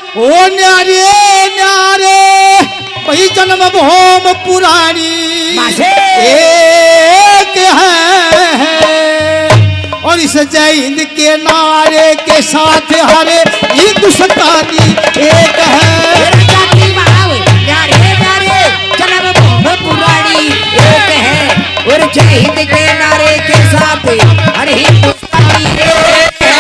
ओ न्यारे न्यारे वही जन्म भूम पुरानी एक है और इस जय हिंद के नारे के साथ हरे हिंदुस्तानी एक है। जन्म भूम पुरानी एक है और जय हिंद के नारे के साथ हर हिंदुस्तानी एक है।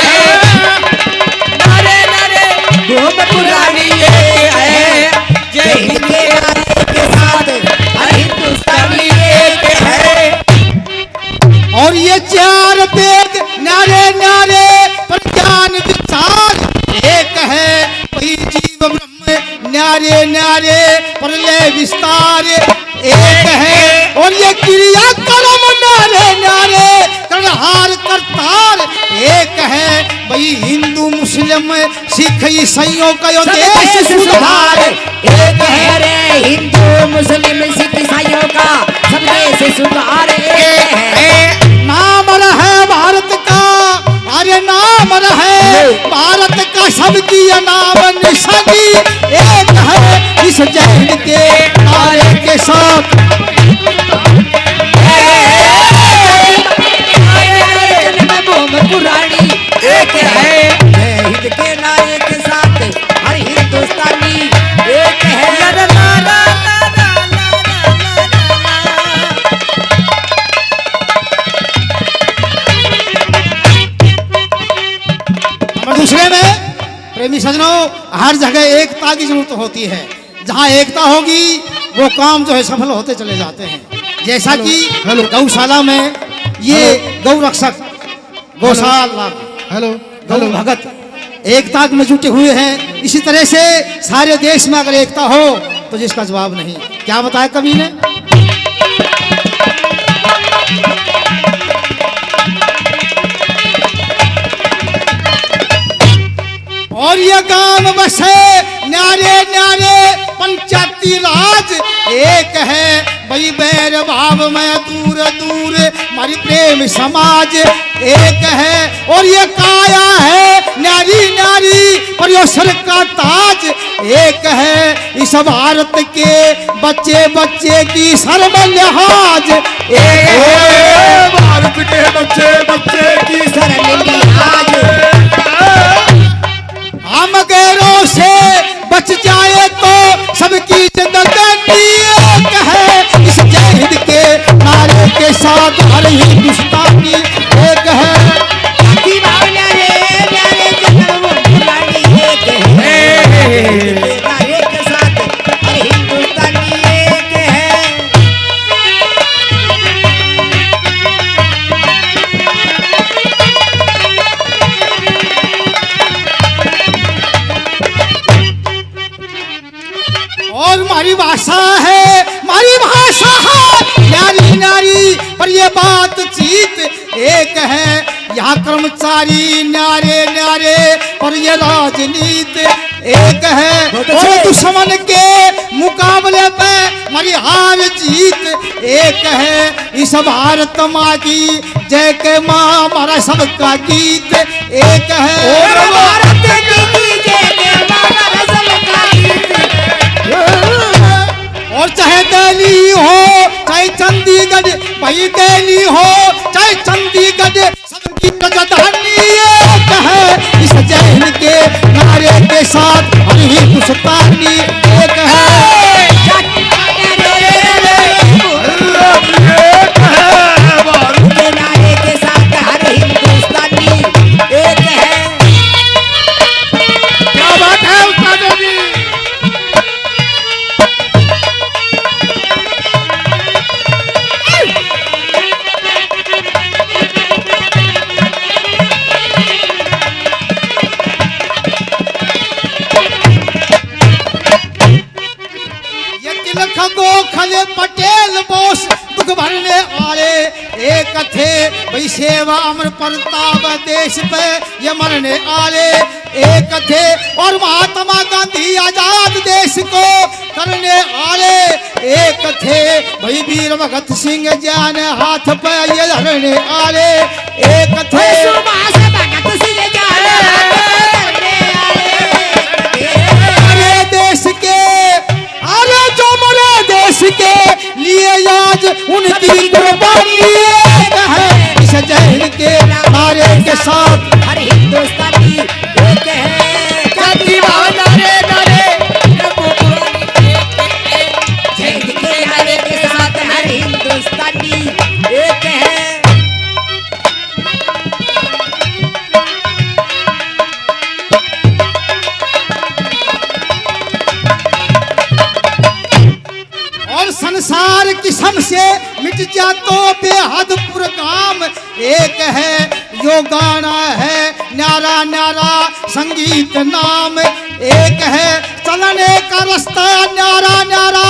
नारे नारे भूम पुरानी एक है जय हिंद के नारे के साथ हर हिंदुस्तानी एक है। और ये चार वेद नारे नारे पर ज्ञान विचार एक है वही जीव ब्रह्म नारे नारे पर लय विस्तार एक है। और ये क्रिया कर्म नारे नारे कर्णहार करतार एक है वही हिंदू मुस्लिम सिख ईसाइयों का यो देश सुधार एक है रे हिंदू मुस्लिम सिख ईसाइयों का सब देश सुधार एक है। नाम रहे भारत का अरे नाम रहे भारत का सबकी ये नाम निशानी एक है इस जय हिंद के नारे के साथ। पुरानी एक है जय हिंद के नारे के साथ हर हिंदुस्तानी एक है। दूसरे में प्रेमी सजनों हर जगह एकता की जरूरत होती है। जहाँ एकता होगी वो काम जो है सफल होते चले जाते हैं। जैसा कि गौशाला में ये गौ रक्षक गौशाला गौ भगत एकता में जुटे हुए हैं। इसी तरह से सारे देश में अगर एकता हो तो जिसका जवाब नहीं। क्या बताया कवि ने? और ये गांव बसे न्यारे न्यारे पंचायती राज एक है भाई बैर भाव में दूर दूर हमारी प्रेम समाज एक है। और ये काया है न्यारी न्यारी और ये सर का ताज एक है इस भारत के बच्चे बच्चे की सर्व लिहाज एक है। भारत के बच्चे बच्चे की सर्व लिहाज हम गैरों से बच जाए तो सबकी जिंदगी एक है इस जय हिंद के नारे के साथ हर हिंदुस्तानी एक है। नारे के साथ हर हिंदुस्तानी एक है। और हमारी भाषा है हमारी भाषा है नारी नारी पर ये बातचीत एक है। यहाँ कर्मचारी न्यारे न्यारे पर ये राजनीति एक है। और दुश्मन के मुकाबले पे हमारी हार जीत एक है इस भारत माँ की जय के माँ हमारा सबका गीत एक है। भारत की जय के माँ हमारा सबका गीत। और चाहे दिल्ली हो चाहे चंडीगढ़ भाई दिल्ली हो चाहे चंडीगढ़ सबकी राजधानी एक है इस जय हिंद के नारे के साथ हर हिंदुस्तानी एक है। भारत के नारे के साथ हर हिंदुस्तानी एक है। क्या बात है उस्ताद जी। गोखले पटेल बोस दुख भरने आए एक थे भाई सेवा अमर प्रताप देश पे ये मरने आए एक थे। और महात्मा गांधी आजाद देश को करने आए एक थे भाई वीर भगत सिंह जान हाथ पे ये लड़ने आए एक थे। भगत सिंह जान उनकी कुर्बानी एक है, इस जय हिंद के नारे के साथ हर हिंदुस्तानी एक है। जाति वाह नारे नारे नमो पुरानी जय हिंद के नारे के साथ हर हिंदुस्तानी एक है। और संसार किस्म से मिट जा तो बेहद पुरकाम एक है, यो गाना है न्यारा न्यारा संगीत नाम एक है, चलने का रास्ता न्यारा न्यारा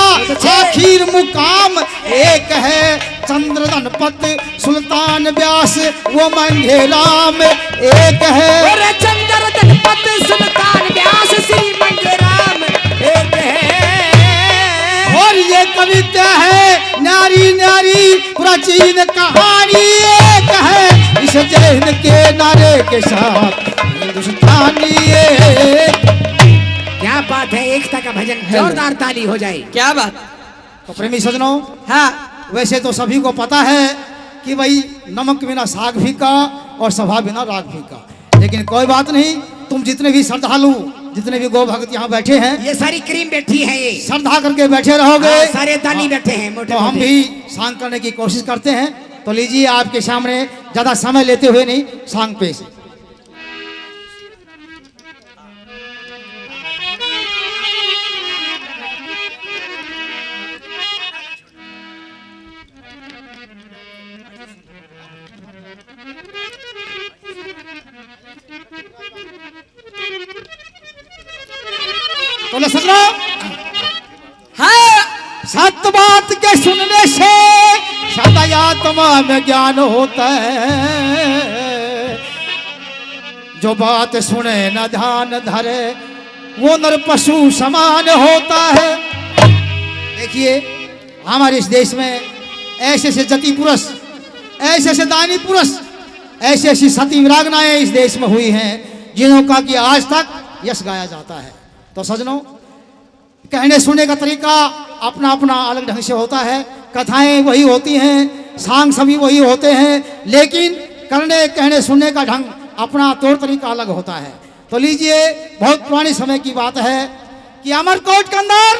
आखिर मुकाम एक है, चंद्रधन पत सुल्तान व्यास वो मंगे राम एक है। और चंद्रधन पत सुल्तान व्यास श्री मंगे राम एक है। और ये कविता है न्यारी न्यारी प्राचीन कहानी एक है, इस जय हिंद के नारे के साथ हिंदुस्तानी एक। क्या बात है, एकता का भजन, जोरदार ताली हो जाए। क्या बात। तो प्रेमी सजनों, हाँ वैसे तो सभी को पता है कि भाई नमक बिना साग फीका और सभा बिना राग फीका, लेकिन कोई बात नहीं, तुम जितने भी श्रद्धालु जितने भी गौ भक्त यहाँ बैठे हैं, ये सारी क्रीम बैठी है, ये श्रद्धा करके बैठे रहोगे। हाँ, सारे दानी बैठे हैं मोटे तो हम मोटे। भी सांग करने की कोशिश करते हैं। तो लीजिए, आपके सामने ज्यादा समय लेते हुए नहीं, सांग पेश। तो सजनो, हाँ सत्य बात के सुनने से सदात्मा में ज्ञान होता है, जो बात सुने न ध्यान धरे वो नर पशु समान होता है। देखिए, हमारे इस देश में ऐसे ऐसे जति पुरुष, ऐसे ऐसे दानी पुरुष, ऐसी ऐसी सती विरागनाएं इस देश में हुई हैं जिन्हों का कि आज तक यश गाया जाता है। तो सजनों, कहने सुनने का तरीका अपना अपना अलग ढंग से होता है, कथाएं वही होती हैं, सांग सभी वही होते हैं, लेकिन करने कहने सुनने का ढंग अपना तौर तरीका अलग होता है। तो लीजिए, बहुत पुराने समय की बात है कि अमरकोट के अंदर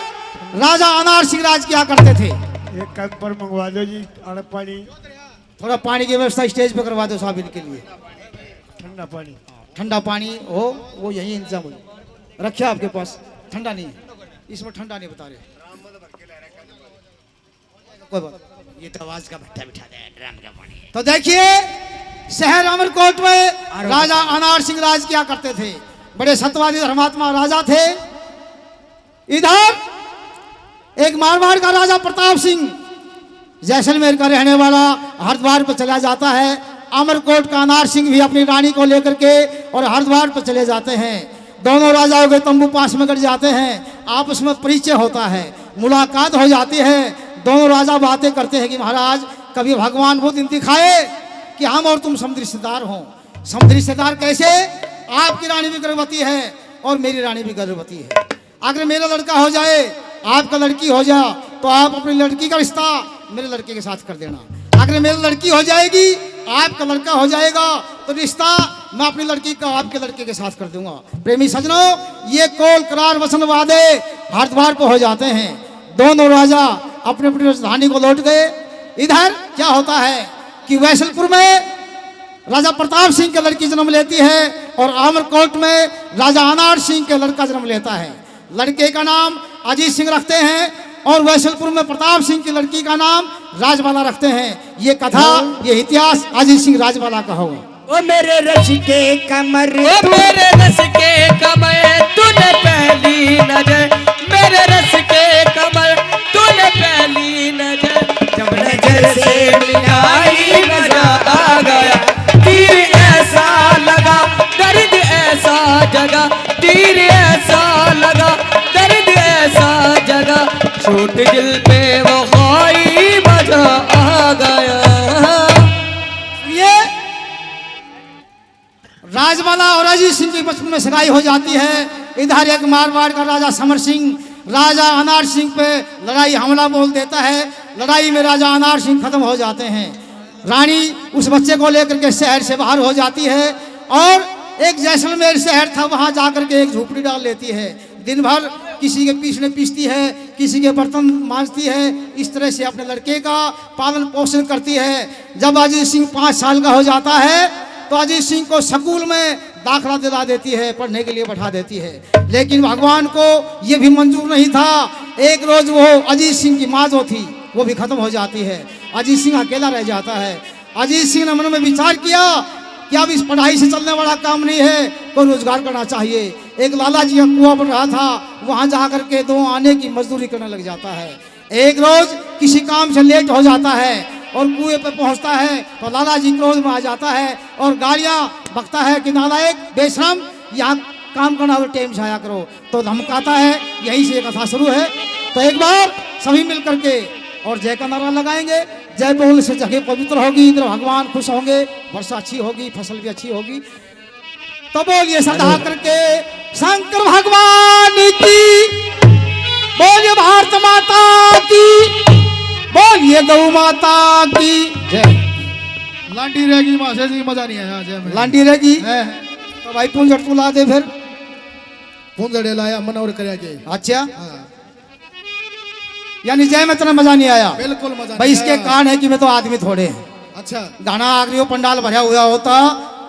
राजा अनार सिंह राज किया करते थे। एक कप पर मंगवा दो जी, आड़ पानी, थोड़ा पानी की व्यवस्था स्टेज पे करवा दो साहब इनके लिए। ठंडा पानी। ठंडा पानी हो वो यही इंतजाम हो रखे आपके पास। ठंडा नहीं, इसमें ठंडा नहीं बता रहे, कोई बात। ये तो आवाज का भट्टा बिठा दे, ड्रम का पानी। तो देखिए, शहर अमरकोट में राजा अनार सिंह राज किया करते थे। बड़े सत्यवादी धर्मात्मा राजा थे। इधर एक मारवाड़ का राजा प्रताप सिंह जैसलमेर का रहने वाला हरिद्वार पर चला जाता है। अमरकोट का अनार सिंह भी अपनी रानी को लेकर के और हरिद्वार पर चले जाते हैं। दोनों राजाओं के तंबू पास में कट जाते हैं, आपस में परिचय होता है, मुलाकात हो जाती है। दोनों राजा बातें करते हैं कि महाराज, कभी भगवान वो दिन दिखाए कि हम और तुम समुद्री रिश्तेदार हों। समुद्री रिश्तेदार कैसे? आपकी रानी भी गर्भवती है और मेरी रानी भी गर्भवती है। अगर मेरा लड़का हो जाए, आपका लड़की हो जाए, तो आप अपनी लड़की का रिश्ता मेरे लड़के के साथ कर देना। अगर मेरी लड़की हो जाएगी, आपका लड़का हो जाएगा, तो रिश्ता मैं अपनी लड़की का आपके लड़के के साथ कर दूंगा। प्रेमी सजनों, ये कोल करार वचन वादे हरिद्वार पर हो जाते हैं। दोनों राजा अपने अपनी राजधानी को लौट गए। इधर क्या होता है कि वैसलपुर में राजा प्रताप सिंह की लड़की जन्म लेती है और अमरकोट में राजा अनार सिंह के लड़का जन्म लेता है। लड़के का नाम अजीत सिंह रखते हैं और वैसलपुर में प्रताप सिंह की लड़की का नाम राजबाला रखते हैं। ये कथा, ये इतिहास अजीत सिंह राजबाला का होगा। ओ मेरे रश के कमर, ओ मेरे रस के कमर तूने पहली नजर, मेरे रस के कमर तूने पहली नजर, जब नजर से मिलाई मजा आ गया, तीर ऐसा लगा दर्द ऐसा जगा, तीर ऐसा लगा दर्द ऐसा जगा, छोट दिल पे वो खाई मजा आ गया। ये राजबाला और अजीत सिंह की बचपन में सगाई हो जाती है। इधर एक मारवाड़ का राजा समर सिंह राजा अनार सिंह पे लड़ाई हमला बोल देता है। लड़ाई में राजा अनार सिंह खत्म हो जाते हैं। रानी उस बच्चे को लेकर के शहर से बाहर हो जाती है और एक जैसलमेर शहर था, वहां जाकर के एक झोपड़ी डाल लेती है। दिन भर किसी के पीछने पीसती है, किसी के बर्तन मांजती है, इस तरह से अपने लड़के का पालन पोषण करती है। जब अजीत सिंह 5 साल का हो जाता है तो अजीत सिंह को स्कूल में दाखिला दिला देती है, पढ़ने के लिए बैठा देती है। लेकिन भगवान को ये भी मंजूर नहीं था। एक रोज वो अजीत सिंह की माँ जो थी वो भी खत्म हो जाती है, अजीत सिंह अकेला रह जाता है। अजीत सिंह ने मन में विचार किया कि अब इस पढ़ाई से चलने वाला काम नहीं है, कोई रोजगार करना चाहिए। एक लाला जी का कुआं बन रहा था, वहां जाकर के 2 आने की मजदूरी करने लग जाता है। एक रोज किसी काम से लेट हो जाता है और कुएं पे पहुंचता है तो लाला जी क्रोध में आ जाता है और गालियां बकता है कि नालायक बेशरम, यहाँ काम करना हो टाइम से आया करो, तो धमकाता है। यहीं से कथा शुरू है। तो एक बार सभी मिल करके और जय का नारा लगाएंगे। जय बोल से जगह पवित्र होगी, इंद्र भगवान खुश होंगे, वर्षा अच्छी होगी, फसल भी अच्छी होगी। तो बोलिए सदा करके शंकर भगवान की, बोलिए भारत माता की, बोलिए गौ माता की जय। लांडी रहेगी मासे जी, मजा नहीं आया जय में। लांडी रहेगी है तो भाई पूंजड़ तू ला दे फिर। पूंजड़े लाया मनोर कर के। अच्छा, हाँ यानी जय में इतना मजा नहीं आया। बिल्कुल मजा भाई नहीं इसके आया। कारण है कि मैं तो आदमी थोड़े हैं। अच्छा गाना आगरी पंडाल भरा हुआ होता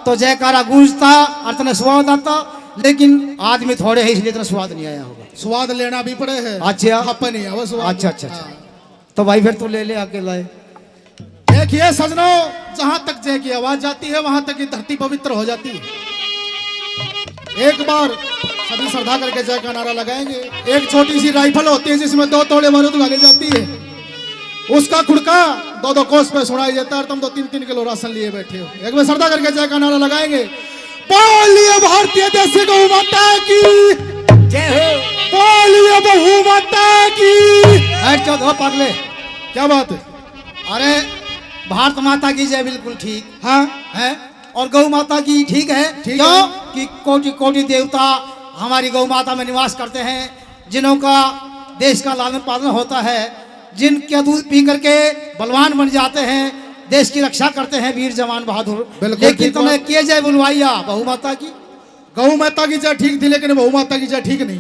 तो जयकारा गूंजता, इतना स्वाद आता, लेकिन आदमी थोड़े है इसलिए इतना स्वाद नहीं आया होगा। स्वाद लेना भी पड़े है। अच्छा अपन ही है वो स्वाद। अच्छा अच्छा अच्छा, तो भाई फिर तू ले ले अकेला है। देखिए सजनों, जहां तक जय की आवाज जाती है वहां तक ये धरती पवित्र हो जाती है। एक बार सभी श्रद्धा करके जय का नारा लगाएंगे। एक छोटी सी राइफल होती है जिसमें 2 तोड़े बारूद डाली जाती है, उसका खुड़का 2-2 कोस पे सुनाई देता है और तुम 2-3 किलो राशन लिए बैठे हो। एक बार श्रद्धा करके जय का नारा लगाएंगे। बोलिए भारतीय देसी गौ माता की जय हो। बोलिए बहू माता की। हट चौथ हो पागले, क्या बात है? अरे भारत माता की जय बिल्कुल ठीक हाँ है और गौ माता की ठीक है। ठीक क्यों है। कि कोटि कोटि देवता हमारी गौ माता में निवास करते हैं, जिन्हों का देश का लालन पालन होता है, जिनके दूध पी करके बलवान बन जाते हैं, देश की रक्षा करते हैं वीर जवान बहादुर। बिल्कुल लेकिन ठीक तुमने बात। किए जय बुलवाइया बहु माता की। गौ माता की जय ठीक थी लेकिन बहू माता की जय ठीक नहीं।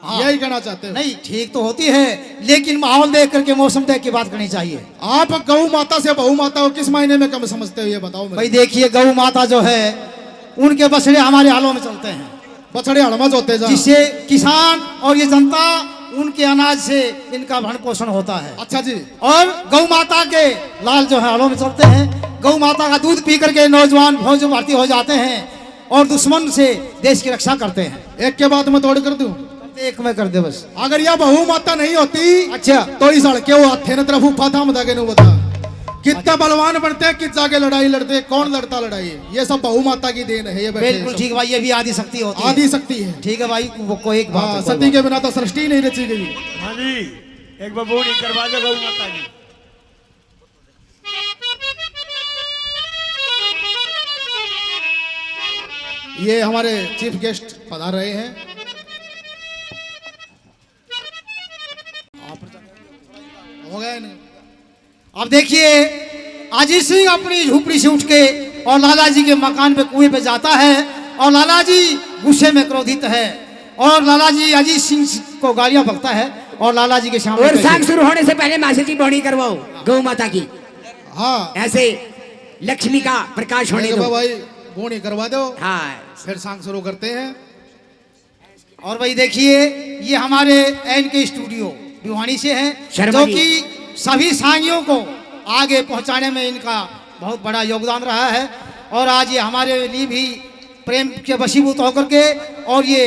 हाँ। यही कहना चाहते हो? नहीं ठीक तो होती है, लेकिन माहौल देख करके मौसम देख के बात करनी चाहिए। आप गौ माता से बहू माता को किस मायने में कम समझते हो ये बताओ मुझे। भाई देखिए गौ माता जो है उनके बछड़े हमारे हालों में चलते हैं, बछड़े हड़मच होते जा। जिससे किसान और ये जनता उनके अनाज से इनका भरण पोषण होता है। अच्छा जी। और गौ माता के लाल जो है हालों में चलते हैं। गौ माता का दूध पी करके नौजवान फौज में भर्ती हो जाते हैं और दुश्मन से देश की रक्षा करते हैं। एक के बाद मैं तोड़ कर दूं। एक में कर दे बस। अगर यह बहू माता नहीं होती अच्छा तो इस लड़के वो हाथे न तरफ उफा था मदा के नु बता कितना बलवान बनते हैं, किस जाके लड़ाई लड़ते हैं, कौन लड़ता लड़ाई है। ये सब बहू माता की देन है। ये बैठे बिल्कुल सब। ठीक भाई, ये भी आदि शक्ति होती है। आदि शक्ति है। ठीक है भाई, वो कोई एक बात हाँ, है, कोई सती के बिना तो सृष्टि नहीं रची गई। हाँ जी, एक बार बोनी करवा दो गौ माता की। ये हमारे चीफ गेस्ट पधार रहे हैं। हो गया इन्हें। अब देखिए अजीत सिंह अपनी झोपड़ी से उठ के और लाला जी के मकान पे कुएं पे जाता है और लाला जी गुस्से में क्रोधित है और लाला जी अजीत सिंह को गालियां बकता है और लाला जी के सामने और कैसे- सांग शुरू होने से पहले मासी जी बोनी करवाओ गौ माता की। हाँ ऐसे लक्ष्मी का प्रकाश होने दो। भाई बोनी करवा दो। हाँ फिर सांग शुरू करते हैं। और भाई देखिए ये हमारे एन के स्टूडियो भिवानी से हैं, शर्मा जो जी। कि सभी सांगियों को आगे पहुंचाने में इनका बहुत बड़ा योगदान रहा है और आज ये हमारे लिए भी प्रेम के वशीभूत होकर के और ये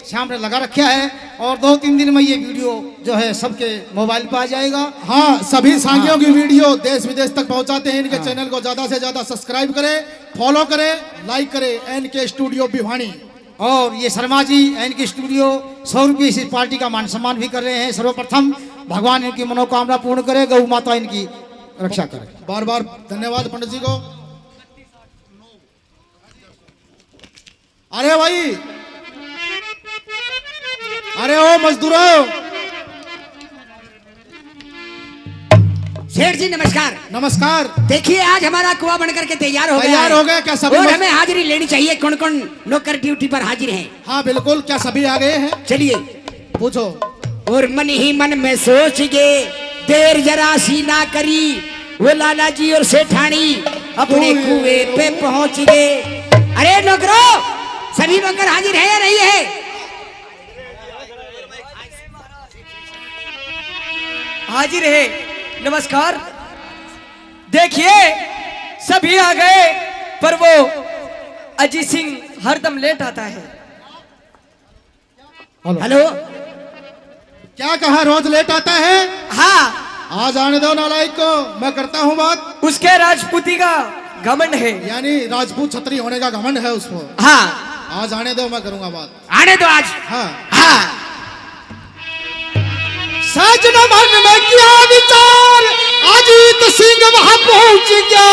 सामने लगा रखा है और 2-3 दिन में ये वीडियो जो है सबके मोबाइल पर आ जाएगा। हाँ, सभी सांगियों हाँ। की वीडियो देश विदेश तक पहुंचाते हैं। इनके चैनल को ज्यादा से ज्यादा सब्सक्राइब करें, फॉलो करें, लाइक करें। एन के स्टूडियो भिवानी। और ये शर्मा जी एन के स्टूडियो 100 रुपये इस पार्टी का मान सम्मान भी कर रहे हैं। सर्वप्रथम भगवान इनकी मनोकामना पूर्ण करे, गौ माता इनकी रक्षा करे। बार बार धन्यवाद पंडित जी को। अरे भाई, अरे ओ मजदूरों, सेठ जी नमस्कार। नमस्कार। देखिए आज हमारा कुआं बनकर के तैयार हो गया तैयार है। हो गया क्या सभी? और हमें हाजिरी लेनी चाहिए। कौन कौन नौकर ड्यूटी पर हाजिर हैं? हाँ बिल्कुल, क्या सभी आ गए हैं? चलिए पूछो। और मन ही मन में सोच गे, देर जरा सी ना करी, वो लाला जी और सेठानी अपने कुएं पे पहुंच गए। अरे नौकरों, सभी नौकर हाजिर है या नहीं है? हाजिर है। नमस्कार। देखिए सभी आ गए, पर वो अजीत सिंह हरदम लेट आता है। हेलो, क्या कहा रोज लेट आता है? हाँ, आज आने दो नालायक को, मैं करता हूँ बात। उसके राजपूती का घमंड है। यानी राजपूत छत्री होने का घमंड है उसको। हाँ, आज आने दो, मैं करूंगा बात। आने दो आज। हाँ। हाँ सजन मन में क्या विचार, अजीत सिंह वहां पहुंच गया,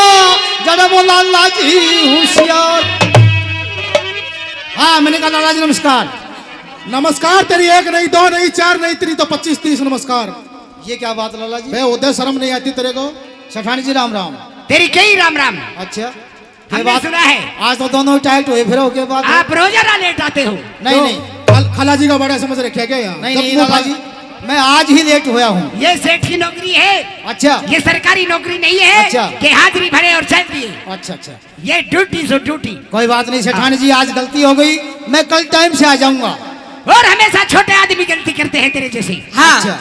जरा वो लाला जी होशियार। हाँ मैंने कहा लाला जी नमस्कार। नमस्कार तेरी एक नहीं, दो नहीं, चार नहीं, तेरी तो 25-30 नमस्कार। ये क्या बात लाला जी? बे उदय शर्म नहीं आती तेरे को? सेठानी जी राम राम। तेरी कई राम राम। अच्छा हमने सुना है आज तो दोनों टाइट हुए, फिर के बाद आप रोजाना लेट आते हो। नहीं तो नहीं खला जी का बड़ा समझ रखे क्या यहाँ? नहीं जब नहीं वो लाला जी, मैं आज ही लेट हुआ हूँ। ये सेठ की नौकरी है। अच्छा ये सरकारी नौकरी नहीं है अच्छा। कि हाजिरी भरे और चल दिए। अच्छा अच्छा, ये ड्यूटी सो ड्यूटी। कोई बात नहीं सेठानी जी, आज गलती हो गई, मैं कल टाइम से आ जाऊंगा। और हमेशा छोटे आदमी गलती करते हैं तेरे जैसे। हाँ। अच्छा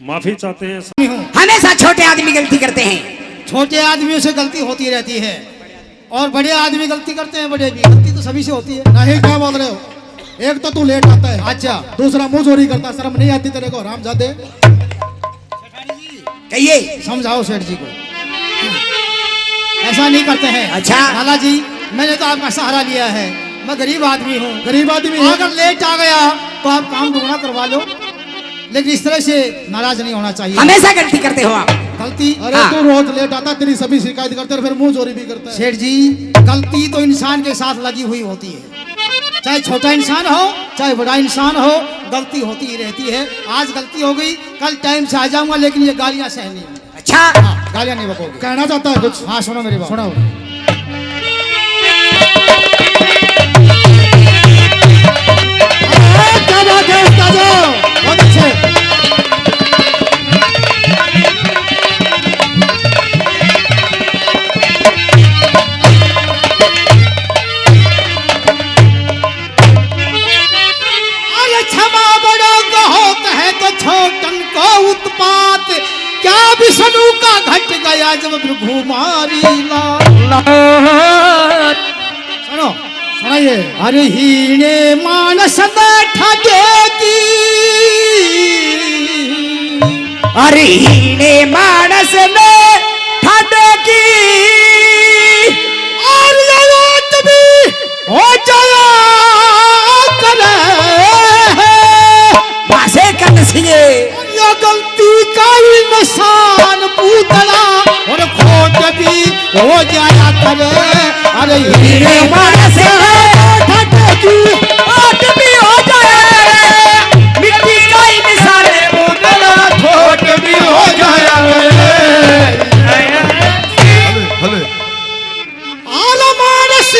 माफी चाहते हैं। मैं हूँ। हमेशा छोटे आदमी गलती करते हैं। छोटे आदमियों से गलती होती रहती है और बड़े आदमी गलती करते हैं, बड़े भी। गलती तो सभी से होती है। नहीं, क्या बोल रहे हो? एक तो तू लेट आता है, अच्छा दूसरा मुंह चोरी करता, शर्म नहीं आती तेरे को? रामजादे, कहिए। समझाओ सेठ जी को, ऐसा नहीं करते हैं। अच्छा। लाला जी मैंने तो आपका सहारा लिया है, मैं गरीब आदमी हूँ। गरीब आदमी है। अगर लेट आ गया तो आप काम दुगना करवा लो, लेकिन इस तरह से नाराज नहीं होना चाहिए। हमेशा गलती करते हो आप। गलती अरे हाँ। तू रोज लेट आता, तेरी सभी शिकायत करते और फिर मुंह चोरी भी करता है। सेठ जी, गलती तो इंसान के साथ लगी हुई होती है, चाहे छोटा इंसान हो चाहे बड़ा इंसान हो, गलती होती ही रहती है। आज गलती हो गई, कल टाइम से आ जाऊंगा, लेकिन ये गालियां सहनी है। अच्छा, हाँ, गालियां नहीं बकोगे। कहना चाहता है कुछ? हाँ सुनो मेरी बात। सुनाओ। क्या बात है उस्तादो, बहुत अच्छे। अरे क्षमा बड़ो कहो कहे तो छोटन को उत्पात, क्या विष्णु का घट गया जब भृगुमारी लाल। सुनो सुनाइए। अरे हीने मानस बैठा देगी, अरे हीने मानस में ठंड की, और जरूरत भी हो जाया करे, मासे का नसीए। ये गलती का ही निशान पूतला, और खोट भी हो जाया करे। अरे हीने मानस में ठंड की, आट भी हो जाए, मिट्टी का ही निशान है पूतला, खोट भी हो जाया करे। आलमानस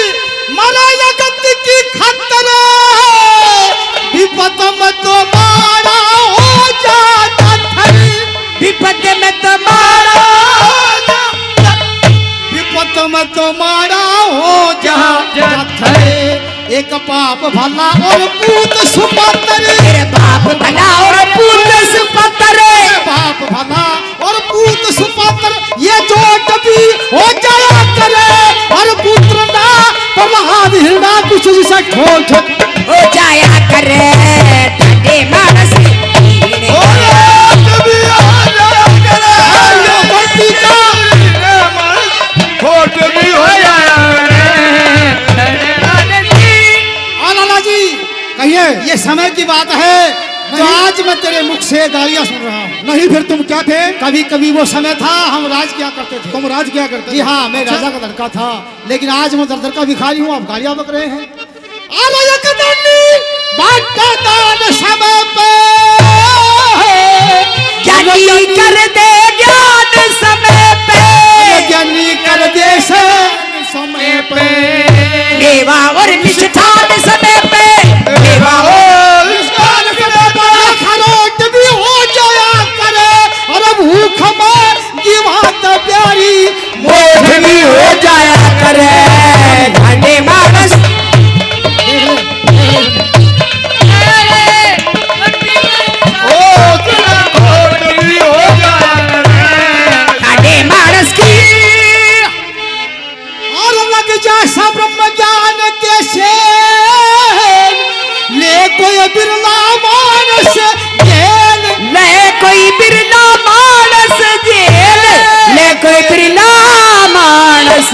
मरा जगत की खतर, विपत में तो मारा हो जाता था। विपद में तुम्हारा, विपत में तो मारा हो जाता था। एक पाप भला और पूत सुपतर, तेरे बाप भला और पूत सुपतर, बाप भला और पूत सुपतर, ये जोट भी हो जाया करे। और पुत्र ना प्रहलाद हिरना कुछ जैसा ठोल ठोल हो जाया करे। ठंडे मानस कहिए। ये समय की बात है जो आज मैं तेरे मुख से गालियां सुन रहा हूँ। नहीं, फिर तुम क्या थे? कभी कभी वो समय था हम राज क्या करते थे। तुम राज क्या करते? जी हाँ, मैं राजा का लड़का था, लेकिन आज मैं दरदर का भिखारी हूँ, आप गालियां बक रहे हैं। बांटता दान समय पे, ज्ञानी कर दे ज्ञान समय पे, ज्ञानी कर दे समय पे, मेवा और निष्ठान समय पे, मेवा और खरोट भी हो जाया करे, और भूख में जीवात प्यारी मोठ भी हो जाया करे, धने मानस धने मानस की और लग जा सब ब्रह्म ज्ञान के से ले कोई बिरला मानस जेल, ले कोई बिरला मानस जेल, ले कोई बिरला मानस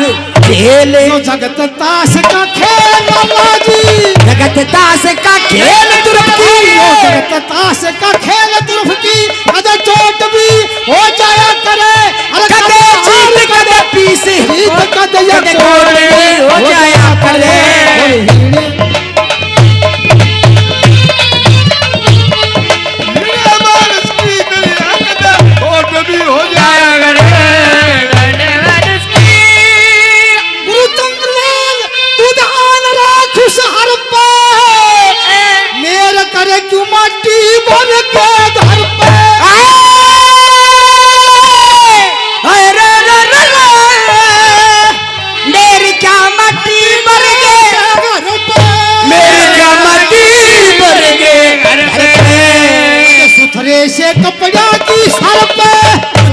जेल, तो जगत ताश का खेल लाला जी, जगत ताश का खेल तुर्क की, जगत ताश का खेल तुर्फ की, अगर चोट भी हो जाया करे, अरे कदे जीत कदे पीस जीत कदे या कदे कोट भी हो जाया करे, गुरु चंद्रलाल तू ध्यान राख उस हर पे, मेर करे क्यों माटी भर के घर पे, मेरी क्या मट्टी भर गए, घर पे मेरी क्या मट्टी भर गए घर पे, सुथरे से कपड़ा की सर पे,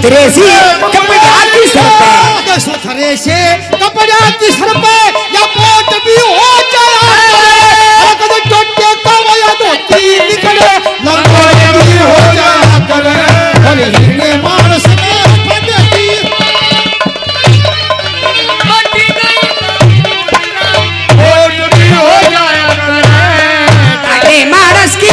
त्रेसी कपड़ा की सर पे, सुथरे से कपड़ा की सर पे, या पोट भी हो जाया करे, टोटे कवया धोती निकले, लंगोट भी हो जाया करे, और हिरने मानस में फटती धने मानस की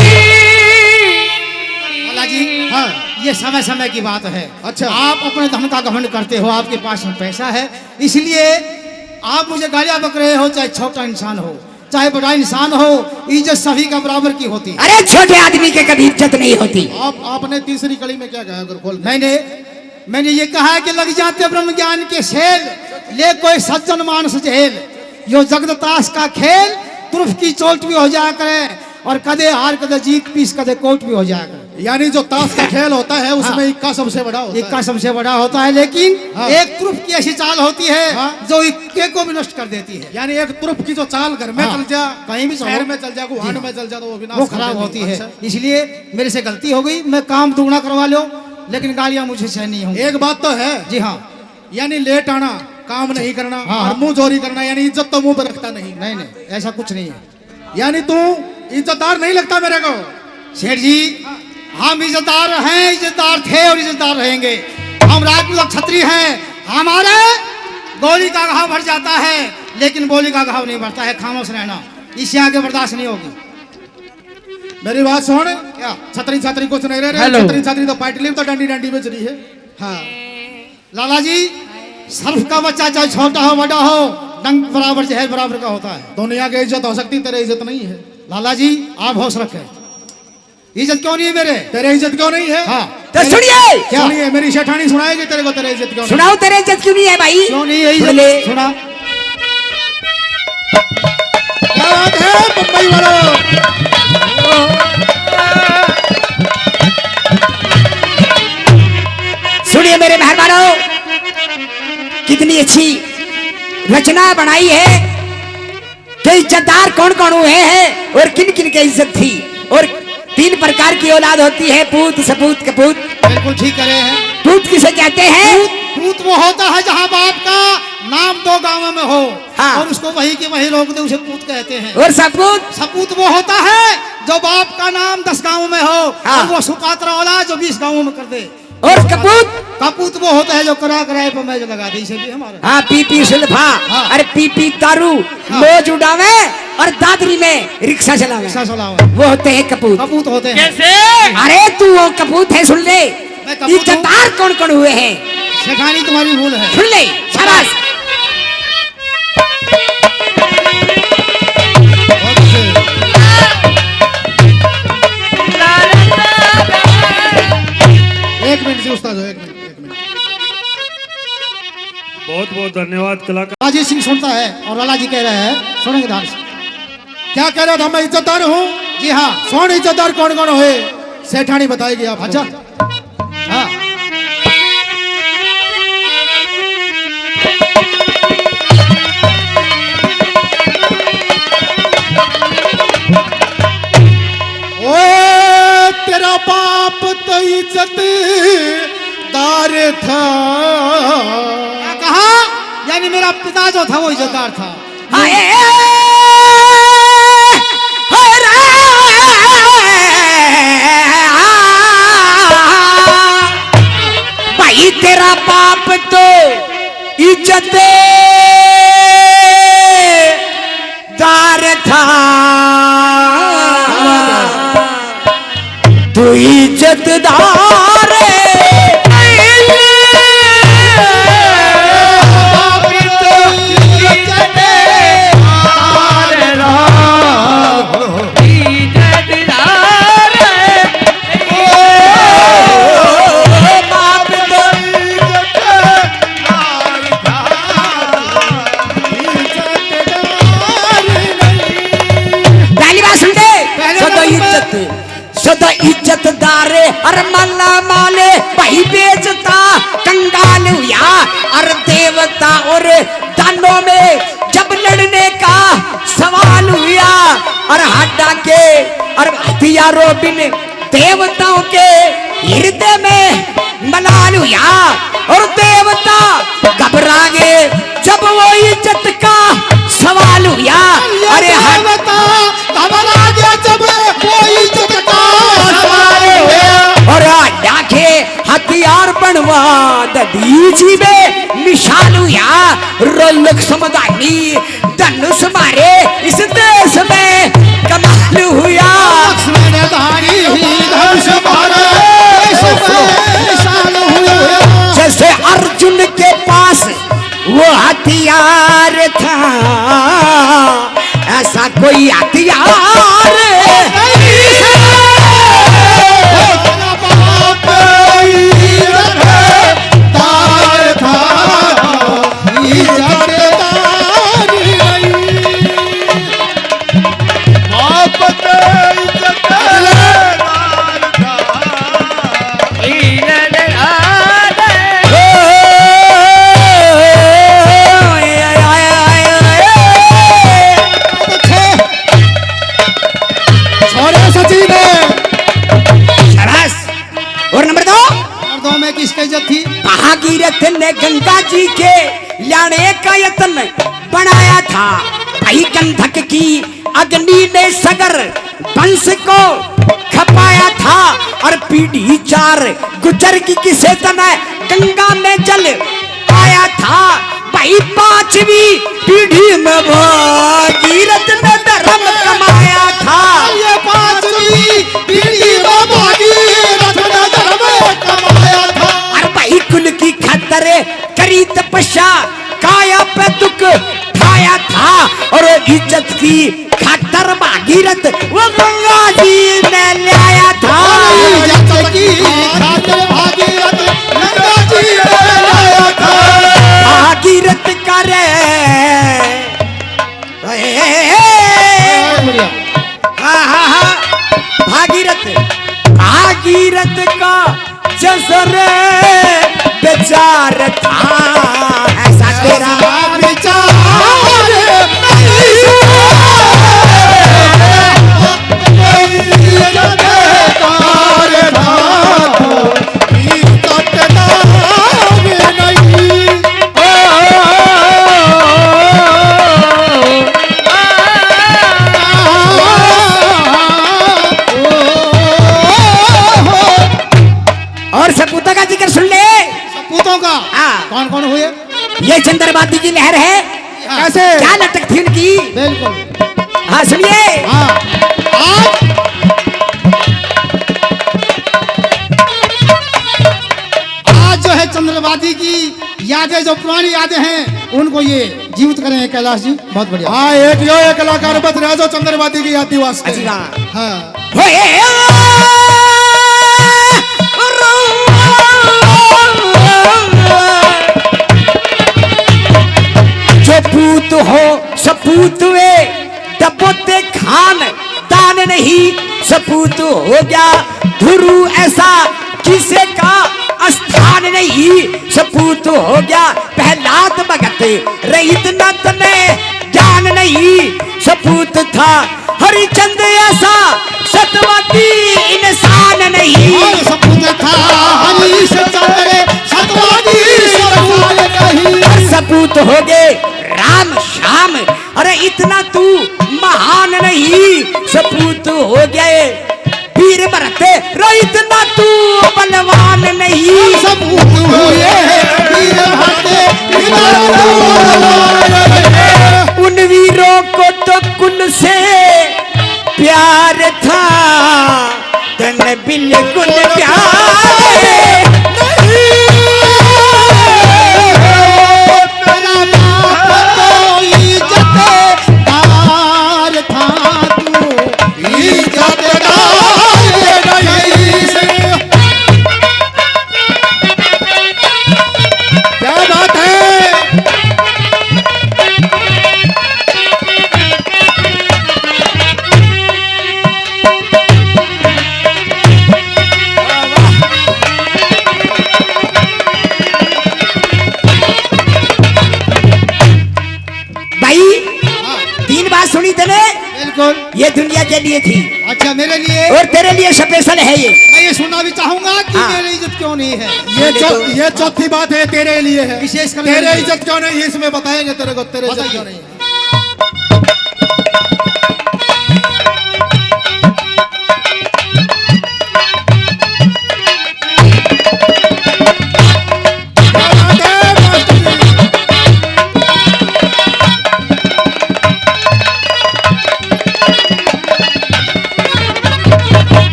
लाला जी, हाँ ये समय समय की बात है। अच्छा। आप अपने धन का घमंड करते हो, आपके पास में पैसा है, इसलिए आप मुझे गालियां बक रहे हो, चाहे छोटा इंसान हो चाहे बड़ा इंसान हो, इज्जत सभी का बराबर की होती है। अरे छोटे आदमी के कभी इज्जत नहीं होती। आपने तीसरी कड़ी में क्या कहा अगर खोल के? मैंने ये कहा है कि लग जाते ब्रह्म ज्ञान के सेल, ले कोई सज्जन मानस झेल, यो जगत ताश का खेल, तुर्फ की चोट भी हो जाया करे, और कदे हार कदे जीत पीस कदे कोट भी हो जाया करे। यानी जो ताश का खेल होता है उसमें इक्का सबसे बड़ा होता इक्का है। सबसे बड़ा होता है, लेकिन हाँ। एक तुर्फ की ऐसी चाल होती है हाँ। जो इक्के को भी नष्ट कर देती है। यानी एक तुर्फ की जो चाल घर में हाँ। चल जा, कहीं भी शहर चलो। में चल जा, गुहान में चल जा, तो वो विनाश वो कर खराब देती होती है। अच्छा। इसलिए मेरे से गलती हो गई, मैं काम दुगना करवा लो, लेकिन गालियां मुझे सहन नहीं होंगी। एक बात तो है, जी हाँ। यानी लेट आना, काम नहीं करना, हाँ। और मुंह चोरी करना, यानी इज्जत तो मुंह पे रखता नहीं। नहीं ऐसा कुछ नहीं है यानी तू इज्जतदार नहीं लगता मेरे को। सेठ जी। हम इज्जतदार हैं, इज्जतदार थे और इज्जतदार रहेंगे। हम राजपूत क्षत्रिय हैं, हमारे गोली का घाव भर जाता है, लेकिन बोली का घाव नहीं भरता है। खामोश रहना, इससे आगे बर्दाश्त नहीं होगी। मेरी बात सुन, क्या? छतरी छतरी कुछ नहीं रह रहे, हेलो। छतरी छतरी तो पाटली तो डंडी डंडी में चली है। हाँ, लाला जी, सर्फ का बच्चा चाहे छोटा हो बड़ा हो, डंक बराबर जहर बराबर का होता है। दुनिया की इज्जत हो सकती, तेरे इज्जत नहीं है। लाला जी, आप होश रखें। इज्जत क्यों नहीं है मेरे? तेरे इज्जत क्यों नहीं है? हाँ, तो सुनिए, क्या? सुनिए, मेरी शेठानी सुनाएगी तेरे को तेरे इज्जत क्यों नहीं। सुनाओ तेरे इज्जत क्यों नहीं है भाई? क्यों नहीं है सुन इज्जत? ले। सुना। क्या बात है मुंबई वालों? सुनिए मेरे मेहरबानों, कितनी अच्छी रचना बनाई है कि इज्जतदार कौन कौन हुए हैं और किन किन की इज्जत थी, और 3 प्रकार की औलाद होती है, पूत सपूत कपूत। बिल्कुल ठीक करे हैं। पूत किसे कहते हैं? पूत वो होता है जहाँ बाप का नाम 2 गांवों में हो, हाँ। और उसको वही के वही रोक दे, उसे पूत कहते हैं। और सपूत? सपूत वो होता है जो बाप का नाम 10 गांवों में हो, हाँ। और वो सुपात्र औलाद जो 20 गांवों में कर दे। और कपूत? कपूत वो होता है जो कराए पर मैच लगा दे, इसे भी हमारा। हाँ, पीपी सुल्फा, हाँ। अरे पीपी तारू, हाँ। मौज उड़ावे और दादरी में रिक्शा चलावे, ऐसा चलाओ। वो होते हैं कपूत। कपूत होते हैं। कैसे? अरे तू वो कपूत है, सुन ले। मैं कपूत हूँ। इज्जतदार कौन कौन हुए हैं शेखानी तुम्हारी भूल है। सुन ले, शाबाश। बहुत अच्छे। बहुत धन्यवाद कलाकार। राजेश सिंह सुनता है और लाला जी कह रहे हैं, सुनेंगे ध्यान से। क्या कह रहा था? मैं इज्जतदार हूँ। जी हाँ। कौन इज्जतदार कौन कौन है सेठानी बताएगी आप। अच्छा। हाँ। ओ तेरा बाप तो इज्जतदार था। क्या कहा? यानी मेरा पिता जो था वो इज्जतदार था। आए भाई तेरा बाप तो इज्जतदार था, तू इज्जतदार सदा इज्जतदार अरे मल्ला माले भाई बेचता कंगाल हुआ। अरे देवता और दानों में जब लड़ने का सवाल हुआ, और हड्डा के और हथियारों बिन देवताओं के हृदय में मलाल हुआ, और देवता घबरा गए जब वो इज्जत का सवाल हुआ। अरे देवता घबरा गया जब वो इज्जत का सवाल हुआ। और डाके हथियार बनवा दीजी में निशान हुआ। रोलक समदानी धनुष मारे इस देश में कमाल हुआ। लक्ष्मणधारी धनुष मारे इस देश में निशान हुआ। जैसे अर्जुन के पास वो हथियार था, ऐसा कोई हथियार किसकी इज्जत थी? भागीरथ ने गंगा जी के लाने का यत्न बनाया था। भाई गंधक की अग्नि ने सगर वंश को खपाया था, और पीढ़ी 4 गुजर की किसे तना गंगा में जल आया था। भाई 5वीं पीढ़ी में भागीरथ ने धर्म कमाया था। ये 5वीं पीढ़ी में भागीरथ ने धर्म कमाया था। कुल की खातर करी तपस्या, काया पे दुख ठाया था, और इज्जत की खातर भागीरथ वो गंगा जी ने लाया था। इज्जत की खातर भागीरथ गंगा जी ने लाया था। भागीरथ करे भागीरथ का जसर विचार था, ऐसा तेरा विचार कौन कौन हुए? ये चंद्रवादी की लहर है। कैसे? क्या नाटक थी उनकी? बिल्कुल। हाँ सुनिए। हाँ आज जो है चंद्रवादी की यादें, जो पुरानी यादें हैं, उनको ये जीवित करेंगे कैलाश जी। बहुत बढ़िया। हाँ एक यो एक कलाकार बत रहा जो चंद्रवादी की याद वास्ते। अच्छा हाँ हो सपूत वे डबोते खान दान नहीं सपूत हो गया धुरु ऐसा किसे का स्थान नहीं सपूत हो गया प्रहलाद भगत रहित नत ने ज्ञान नहीं सपूत था हरिचंद ऐसा सतवती इंसान नहीं और सपूत था हरिश्चंद्र सतवादी इंसान नहीं। और सपूत हो गए राम श्याम अरे इतना तू महान नहीं सपूत हो गए वीर भरत रो इतना तू बलवान नहीं सपूत हुए वीर भरत उन वीरों को तो कुल से प्यार था तन बिल्कुल प्यार ये दुनिया के लिए थी अच्छा मेरे लिए और तेरे लिए स्पेशल है ये मैं ये सुनना भी चाहूंगा कि हाँ। मेरी इज्जत क्यों नहीं है ये चौथी बात है तेरे लिए है विशेष कर तेरे इज्जत क्यों नहीं है इसमें बताएंगे तेरे को तेरे इज्जत क्यों नहीं है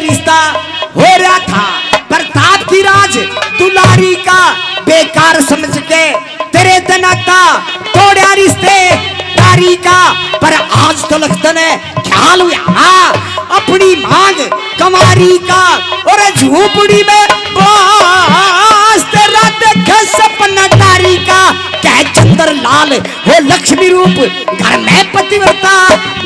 रिश्ता हो रहा था प्रताप की राज दुलारी का बेकार समझ के तेरे तनाता तोड़ा रिश्ते दारी का पर आज तो लगता है ख्याल हुआ अपनी मांग कमारी का और झूपड़ी में तेरा देखे सपना तारी का कह चंद्र लाल हो लक्ष्मी रूप घर में पतिव्रता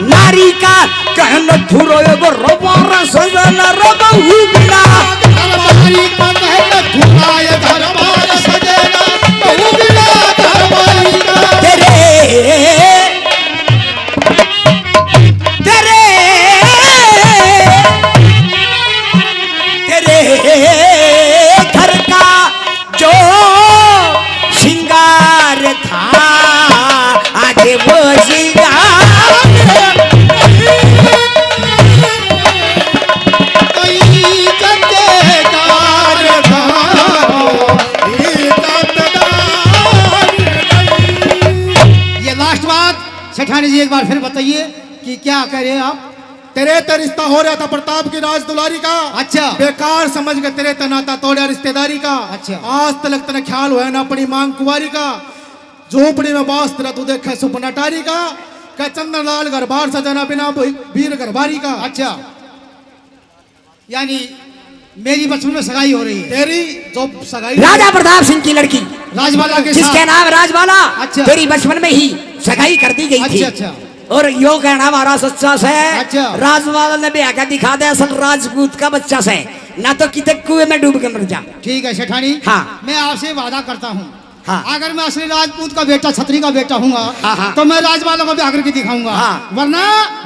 नारी का कहन धुरो एगो रोबारा सजना रबहु बिना धर्मारी का कहना धुराय धर्मार सजना बहु बिना धर्मारी का तेरे तेरे तेरे घर का जो श्रृंगार था आज वो श्रृंगार सेठानी जी एक बार फिर बताइए कि क्या कह रहे हैं आप तेरे ते रिश्ता हो रहा था प्रताप की राज दुलारी का अच्छा बेकार समझ के तेरे तनाता तोड़ा रिश्तेदारी का अच्छा। आज तक तेरा ख्याल हुआ ना अपनी मांग कुंवारी का झोपड़ी में बास तेरा तू देखे सुपना टारी का कह चंद्रलाल घर बार सजाना बिना वीर घर बारी का अच्छा यानी मेरी बचपन में सगाई हो रही है तेरी जो सगाई राजा प्रताप सिंह की लड़की राजबाला के जिसके साथ नाम राजबाला अच्छा। तेरी बचपन में ही सगाई कर दी गई थी अच्छा अच्छा और यो कहना हमारा सच्चा से अच्छा। राजवाला ने भी आकर दिखा दे असल राजपूत का बच्चा से ना तो कितने कुएं में डूब के मर जा ठीक है सेठानी हाँ। मैं आपसे वादा करता हूँ हाँ। अगर मैं असली राजपूत का बेटा छतरी का बेटा हूँगा हाँ, हाँ। तो मैं राजवाला को भी आकर के दिखाऊंगा हाँ। वरना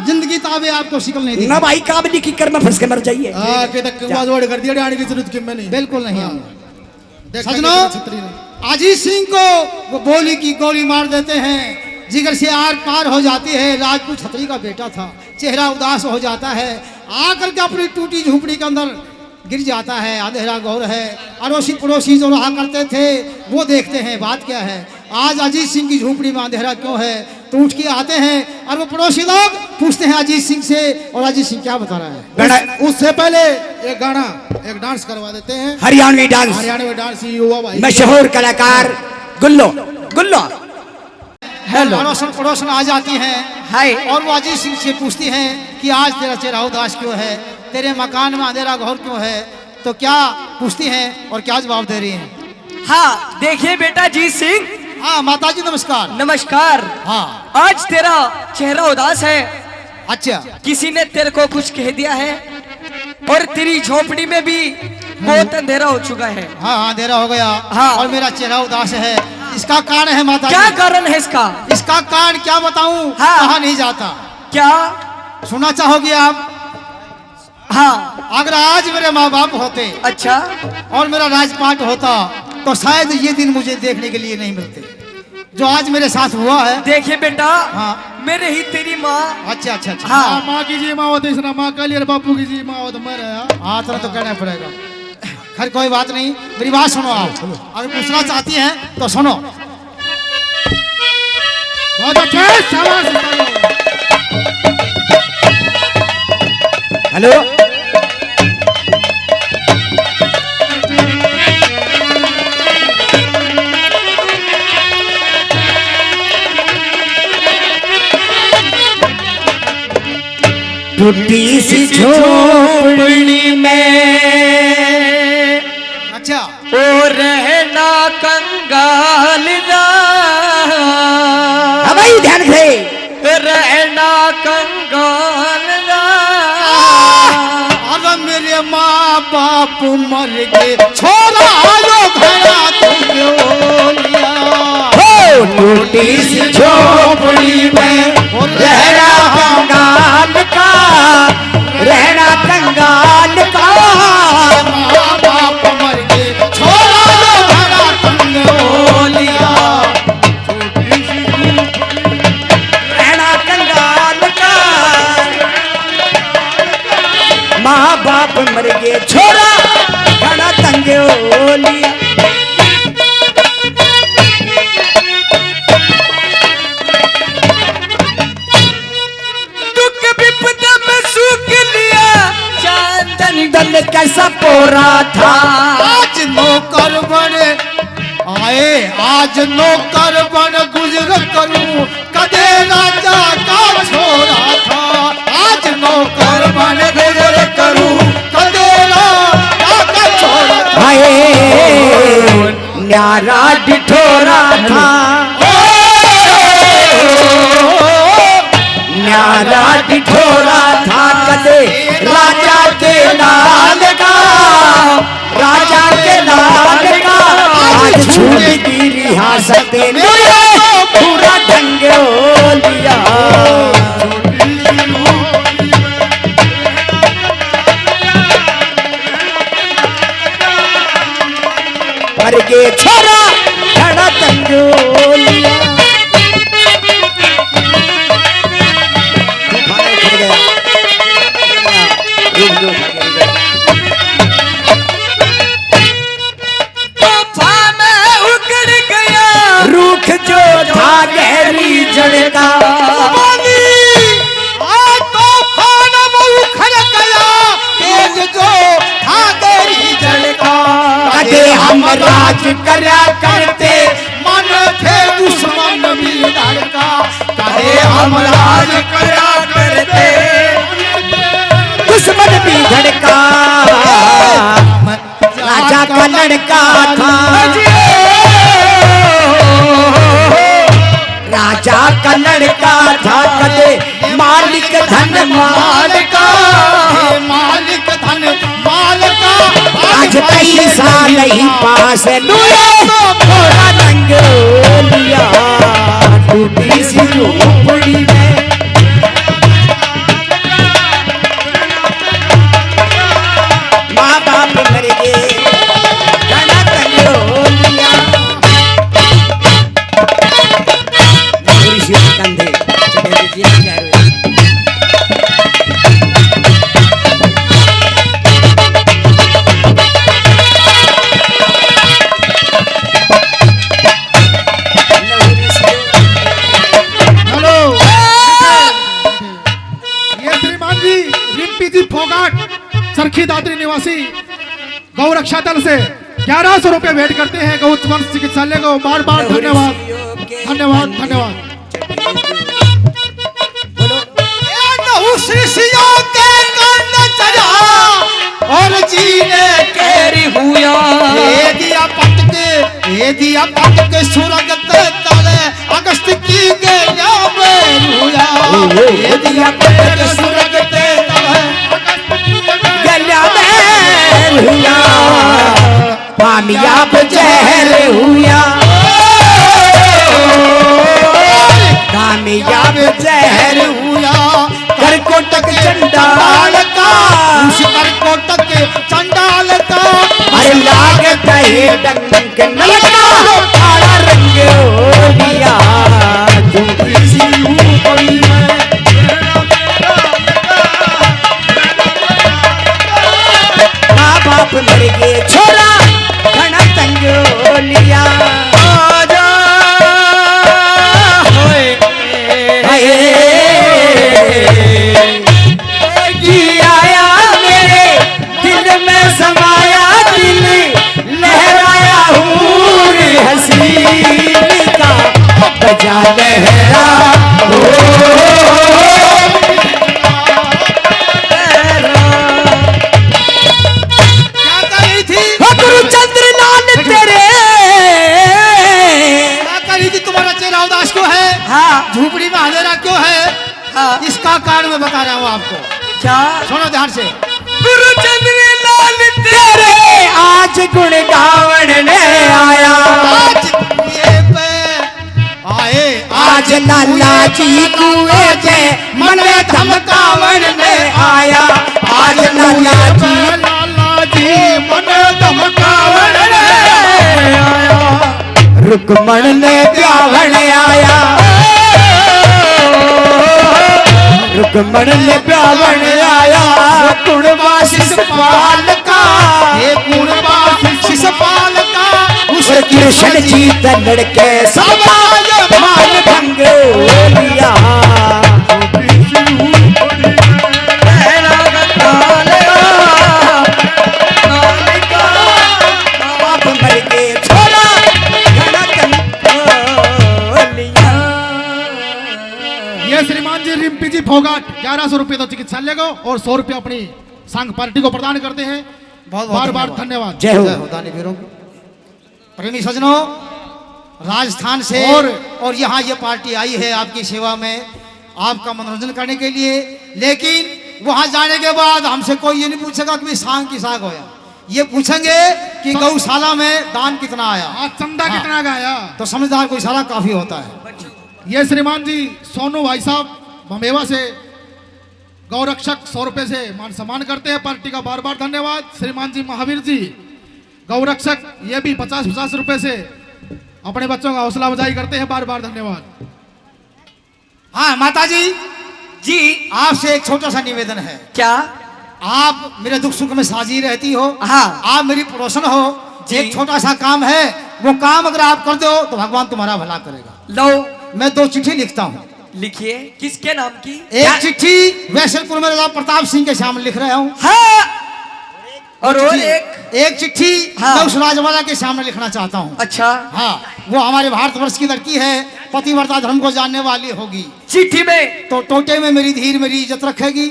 जिंदगी ताबे आपको शिकल नहीं ना दी भाई काबली की कर में फंस के मर जाइए जोड़ कर दिया आने की जरूरत की मैं नहीं बिल्कुल नहीं हाँ। आऊंगा देख सजनों छतरी ने अजीत सिंह को वो बोली की गोली मार देते हैं जिगर से आर पार हो जाती है राजपूत छतरी का बेटा था चेहरा उदास हो जाता है आकर के अपनी टूटी झूपड़ी के अंदर गिर जाता है अंधेरा गौर है अड़ोसी पड़ोसी जो रहा करते थे वो देखते हैं बात क्या है आज अजीत सिंह की झूपड़ी में अंधेरा क्यों है तो उठ के आते हैं और वो पड़ोसी लोग पूछते हैं अजीत सिंह से और अजीत सिंह क्या बता रहा है उससे पहले एक गाना एक डांस करवा देते हैं हरियाणवी डांस हरियाणा में डांस ही हुआ भाई मशहूर कलाकार गुल्लो गुल्लो हेलो पड़ोसन पड़ोसन आ जाती हैं हाय और वो अजीत सिंह से पूछती हैं कि आज तेरा चेहरा उदास क्यों है तेरे मकान में अंधेरा घोर क्यों है तो क्या पूछती हैं और क्या जवाब दे रही हैं? हाँ देखिए बेटा जीत सिंह, हाँ माताजी नमस्कार। नमस्कार। हाँ आज तेरा चेहरा उदास है, अच्छा, किसी ने तेरे को कुछ कह दिया है और तेरी झोपड़ी में भी बहुत अंधेरा हो चुका है। हाँ हाँ अंधेरा हो गया। हाँ। और मेरा चेहरा उदास है, इसका कारण है माताजी। क्या कारण है इसका? इसका कारण क्या बताऊं? हाँ। कहा नहीं जाता। क्या? सुनना चाहोगे आप? हाँ। अगर आज मेरे माँ बाप होते अच्छा। और मेरा राजपाट होता तो शायद ये दिन मुझे देखने के लिए नहीं मिलते जो आज मेरे साथ हुआ है। देखिए बेटा, हाँ। मेरे ही तेरी माँ। अच्छा अच्छा अच्छा। हाँ। माँ की जी माँ होते इसना माँ का लिए बापू की जी माँ होते मैं हाँ तरह तो कहना पड़ेगा। खैर कोई बात नहीं, मेरी बात सुनो आप। अगर पूछना चाहती हैं तो सुनो। बहुत अच्छा, शाबाश। हेलो टूटी सी झोपड़ी में अच्छा ओ रहना कंगाल ना, अब भाई ध्यान से रहना कंगाल ना। अगर मेरे माँ बाप मर गए छोड़ा लो घड़ा तुम लिया। हो टूटी सी झोपड़ी में रहना कंगाल का, रहना कंगाल का। माँ बाप मर गए छोड़ा लो घड़ा तुम लिया। रहना कंगाल का, माँ बाप मर गए छोरा घना तंगे हो लिया। दुख विपदा में सुख लिया, चांदन दल कैसा पोरा था। आज नौकर बने आए, आज नौकर बन गुजर करूं कदे राजा का छोरा था। आज नौकर बन गुजर करूं कदे राजा का छोरा था। हाय न्यारा डिठोरा था, न्यारा डिठोरा था कदे राजा के लाल का, राजा के लाल का। आज छूट की रियासत ने पूरा ढंग हो लिया। मर गए छोरा घना तंग हो लिया। तूफान में उखड़ गया, रूख जो था गहरी जड़ का। आज तूफान में उखड़ गया तेज जो था तेरी जड़ का। कदे हम राज करा करते, मन थे दुश्मन भी डर का। कहे हम राज करा करते दुश्मन भी धड़का। राजा का लड़का था, राजा का लड़का था कदे मालिक धन माल का। मालिक धन माल का। आज पैसा नहीं पास थोड़ा रंग हो लिया। टूटी सी झोपड़ी में माँ बाप मर गए घना तंग हो लिया। कंधे हेलो, ये श्रीमान जी रिम्पी जी फोगाट सरखी दादरी निवासी गौ रक्षा दल से 1100 रुपए भेंट करते हैं गौ वंश चिकित्सालय को। बार बार धन्यवाद धन्यवाद धन्यवाद। शिष्यों के कंध चढ़ा और जीने के मेरी हुआ ये दिया पटके सुरगत तले अगस्त की गया बेरुया ये दिया पटके सुरगत तले गला में हुआ कामयाब जहर हुआ कामयाब जहर हुआ करकोटक चंडाल का उस करकोटक चंडाल का अरे लागत है डंक नलका काला रंग हो लिया माँ बाप मर गए छोरा घना तंग हो लिया आजा होए जी आया मेरे दिल में समाया दिल लहराया हूर हसीन का बजा लहरा क्या कर रही थी गुरुचंद्र लाल तेरे क्या कर रही थी तुम्हारा चेहरा उदास क्यों है हाँ झोपड़ी में अंधेरा क्यों है हाँ इसका कारण मैं बता रहा हूँ आपको क्या सुनो ध्यान से गुरुचंद्र लाल तेरे आज गुण गावन ने आया आज ये पे आए आज लाला जी कुएं से मन धमकावन ने आया आज लाला जी मन धमकावन ने आया रुकमण ने ब्यावन आया रुकमण ने ब्यावन आया गुणवासिस पाल का ये गुणवा शिषपाल का उस और कृष्ण जी लड़के समाज मान भंग लिया बाप मर के छोरा घना तंग लिया ये श्रीमान जी रिम्पी जी फोगाट 1100 रुपये तो चिकित्सालय को और 100 रुपये अपनी संघ पार्टी को प्रदान करते हैं बहुत बार बार धन्यवाद जय हो वीरों प्रेमी सजनों राजस्थान से और यहाँ ये पार्टी आई है आपकी सेवा में आपका मनोरंजन करने के लिए लेकिन वहां जाने के बाद हमसे कोई ये नहीं पूछेगा कि सांग की साग होया ये पूछेंगे कि गौशाला में दान कितना आया आज चंदा हाँ। कितना गाया तो समझदार को इशारा काफी होता है ये श्रीमान जी सोनू भाई साहब ममेवा से गौरक्षक 100 रुपये से मान सम्मान करते हैं पार्टी का बार बार धन्यवाद श्रीमान जी महावीर जी गौरक्षक ये भी 50-50 रुपये से अपने बच्चों का हौसला अफजाई करते हैं बार बार धन्यवाद हाँ माता जी जी आपसे एक छोटा सा निवेदन है क्या आप मेरे दुख सुख में साझी रहती हो हाँ आप मेरी पड़ोसन हो जी। एक छोटा सा काम है वो काम अगर आप कर दो तो भगवान तुम्हारा भला करेगा लो मैं 2 चिट्ठी लिखता हूँ लिखिए किसके नाम की एक चिट्ठी वैशलपुर में राजा प्रताप सिंह के सामने लिख रहा हूँ हाँ और चिट्ठी- एक चिट्ठी हाँ। मैं उस राजवाड़ा के सामने लिखना चाहता हूँ अच्छा हाँ वो हमारे भारतवर्ष की लड़की है पतिव्रता धर्म को जानने वाली होगी चिट्ठी में तो टोटे में मेरी धीर मेरी इज्जत रखेगी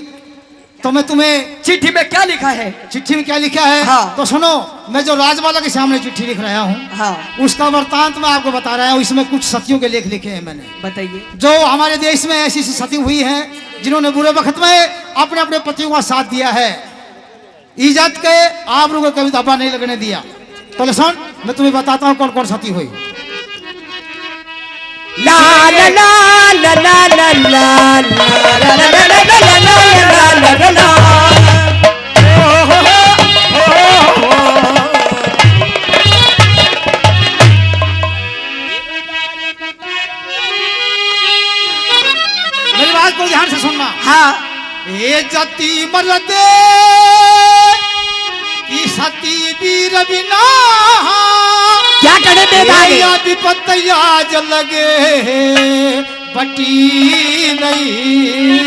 तो मैं तुम्हें चिट्ठी में क्या लिखा है चिट्ठी में क्या लिखा है हाँ। तो सुनो मैं जो राजवाला के सामने चिट्ठी लिख रहा हूँ हाँ उसका वृतांत मैं आपको बता रहा हूँ इसमें कुछ सतियों के लेख लिखे हैं मैंने बताइए जो हमारे देश में ऐसी ऐसी सती हुई हैं जिन्होंने बुरे वक्त में अपने अपने पतियों का साथ दिया है इज्जत के आबरू को कभी धब्बा नहीं लगने दिया तो सुन मैं तुम्हें बताता हूँ कौन कौन सती हुई ला ला ला ला ला ला ला ला ला ला ला ला मेरी बात को ध्यान से सुनना हाँ ये जती मरदे की सती वीर बिना क्या करे बेदागे विपत्तियाज लगे बटी नहीं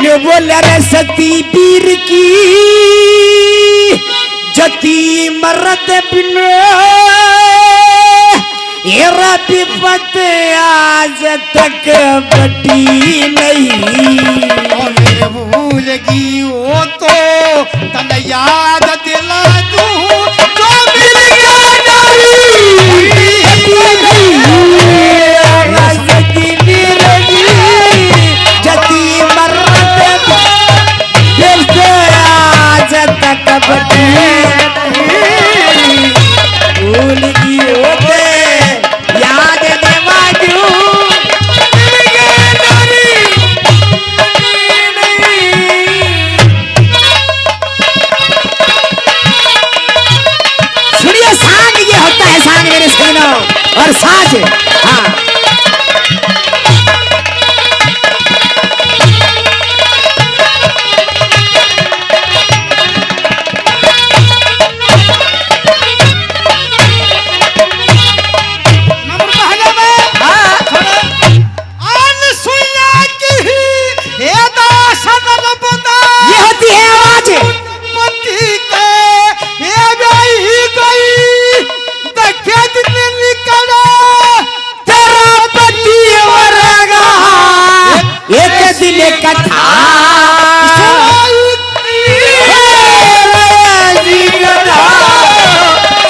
ये बोल रे सती पीर की जती मरद बिन येरा विपत आज तक बटी नहीं भूल गई वो तो तन याद और साज। हाँ नंबर पहले में अनसुईया की हे दासन रबदा ये होती है आवाज। पति के हे गई गई देखे दिन निकला तेरा पति वरगा एक दिन कथा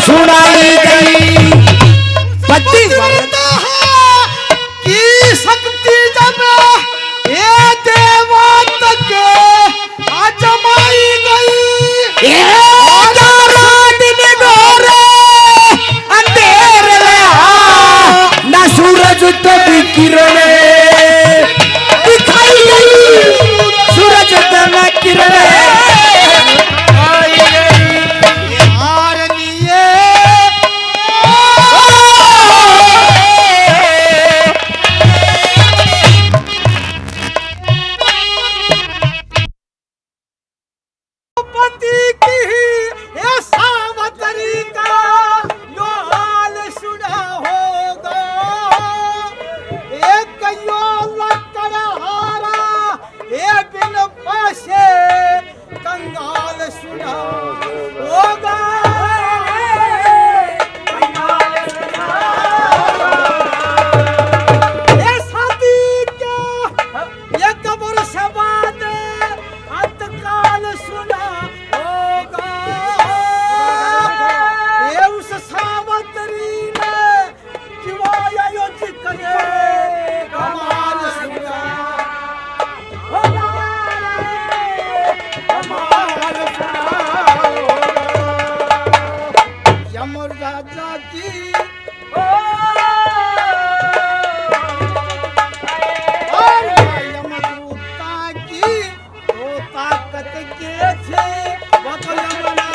सुनाई गई। पति करता है की शक्ति जब ये देवत के आजमाई गई ये दिन गोरे अंधेर में ना सूरज तो भी किरणे दिखाई गई। सूरज तो ना किरणे पति की ये सावतरी का यो हाल सुना होगा एक यो लक्कड़ हारा ये बिन पैसे कंगाल सुना होगा ये शादी के ये कब्र से बाद अंतकाल सुना होगा ये उस सावतरी ने किवाया यो जिक्र कमाल सुना होगा कमाल सुना होगा यमर राजा की और यमदूता की वो ताकत के थे वो तो यमना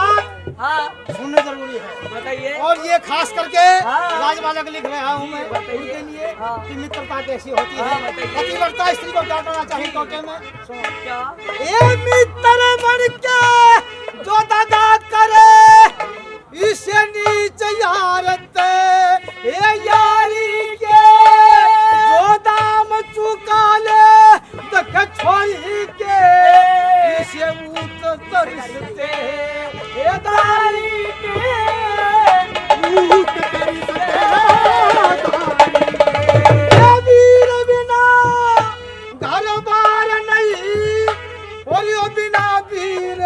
सुनना जरूरी है बताइए। और ये खास करके राजबालक लिख रहा हूँ मैं उनके लिए कि मित्रता कैसी होती है पतिव्रता स्त्री को क्या करना चाहिए टोटे में सुनो क्या? ए मित्र बन के जो दगा करे इसे नीच यारत ए यारी के जो दाम चुका ले देख छोड़ी के इसे ऊत तरसते ए दारी के ऊत तरसते ए वीर बिना घर बार नहीं और यो बिना वीर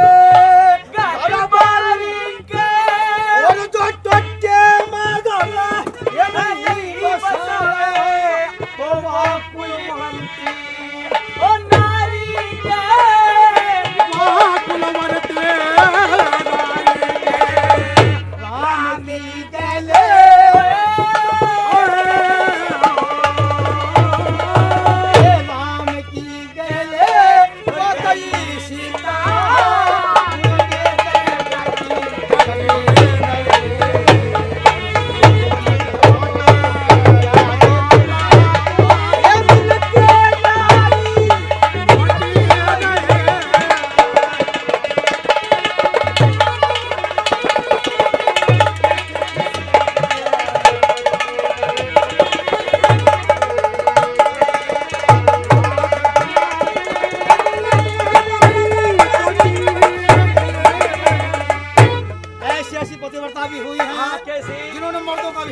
घर बार के और जो टोटे मगर ये नहीं बसाए तो वहाँ कोई मानती ओ नारी के वहाँ कुलवरते रामी गले राम की गले वो गई सीता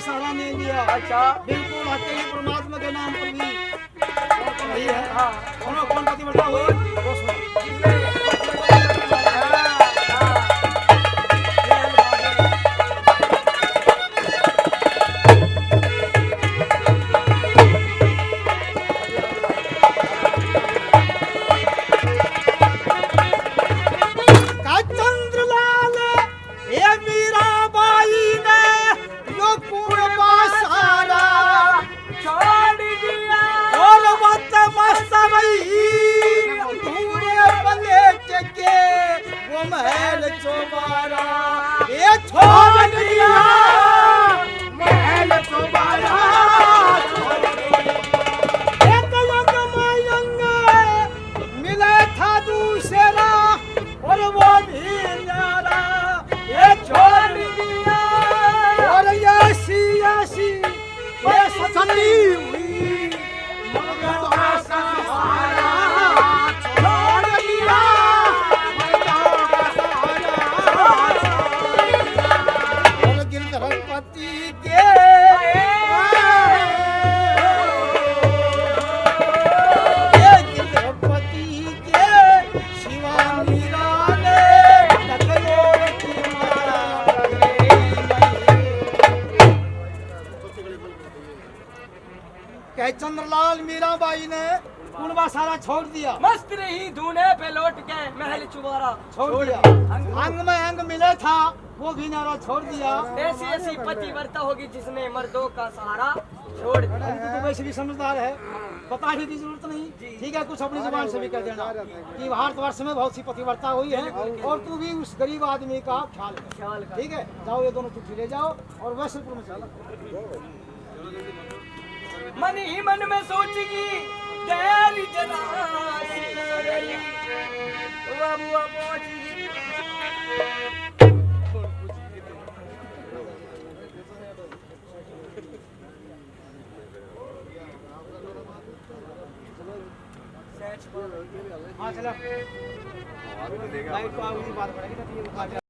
सहारा नहीं लिया। अच्छा बिल्कुल अकेले परमात्मा के नाम पर भी वही है। हाँ सुनो कौन पतिव्रता हुई वो सुनो। चंद्रलाल ये मीराबाई ने यो कुरबा सारा छोड़ दिया और मत मस्त रही धूरे पलेट के वो महल चौबारा ये छोड़ दिया महल चौबारा एक लोग मयंग मिले था दूसरा और वो भी न्यारा ये छोड़ दिया और ऐसी ये सती हुई मगर आशा सहारा छोड़ दिया और गिरधरपति के ये गिरधरपति के शिवा मीरा चंद्रलाल मीराबाई ने कुनबा सारा छोड़ दिया। मस्त रही धूने पे लौट के महल चुबारा छोड़ दिया अंग में अंग मिले था वो भी नारा छोड़ दिया। ऐसी ऐसी पतिव्रता होगी जिसने मर्दों का सहारा छोड़ दिया। तो वैसे भी समझदार है बताने की जरूरत नहीं। ठीक है कुछ अपनी जुबान से भी कर देना कि भारतवर्ष में बहुत सी पतिव्रता हुई है और तू भी उस गरीब आदमी का ख्याल कर। ठीक है जाओ ये दोनों चिट्ठी ले जाओ और वैश्यपुर में चलो। मन ही मन में सोचगी तेरी जना बुआ पहुंचगी हाँ चलो लाइट को आगे बात बढ़ेगी तो